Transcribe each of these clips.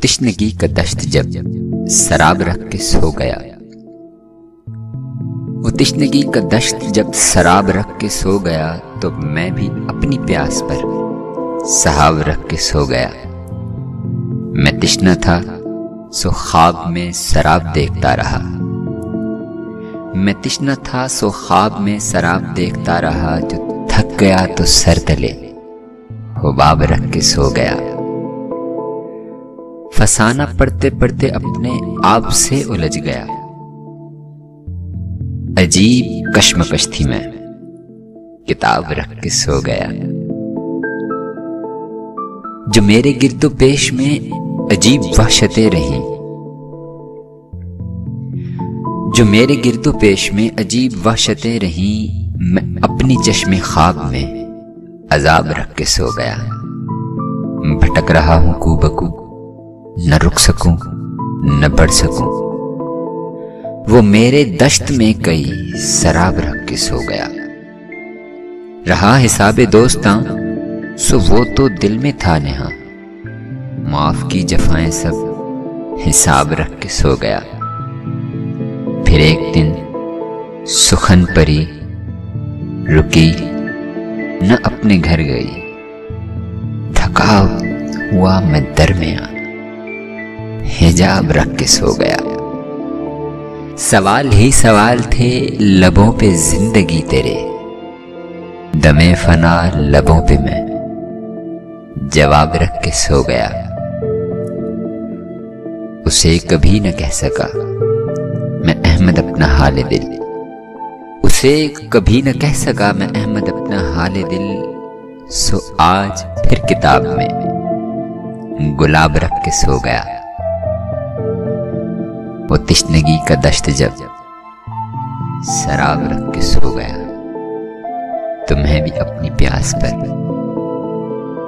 तिश्नगी का दश्त जब शराब रख के सो गया, वो तिश्नगी का दश्त जब शराब रख के सो गया, तो मैं भी अपनी प्यास पर सहाब रख के सो गया। मैं तिश्ना था सो ख्वाब में शराब देखता रहा, मैं तिश्ना था सो ख्वाब में शराब देखता रहा। जो थक गया तो सर तले हुबाब रख के सो गया। फसाना पढ़ते पढ़ते अपने आप से उलझ गया, अजीब कश्मकश थी मैं, किताब रख के सो गया। जो मेरे गिरदो पेश में अजीब वहशतें रहीं, जो मेरे गिरदो पेश में अजीब वहशतें रहीं, मैं अपनी चश्मे ख्वाब में अजाब रख के सो गया। भटक रहा हूं कूबकू, न रुक सकूं न बढ़ सकूं, वो मेरे दश्त में कई शराब रख के सो गया। रहा हिसाबे दोस्तां सो वो तो दिल में था नेहा, माफ की जफाएं सब हिसाब रख के सो गया। फिर एक दिन सुखन परी रुकी न अपने घर गई, थका हुआ मैं दरमियां हिजाब रख के सो गया। सवाल ही सवाल थे लबों पे जिंदगी तेरे, दमे फना लबों पे मैं जवाब रख के सो गया। उसे कभी न कह सका मैं अहमद अपना हाले दिल, उसे कभी न कह सका मैं अहमद अपना हाले दिल। सो आज फिर किताब में गुलाब रख के सो गया। वो तिश्नगी का दश्त जब शराब रख के सो गया, तो मैं भी अपनी प्यास पर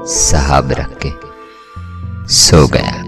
सहाब रख के सो गया।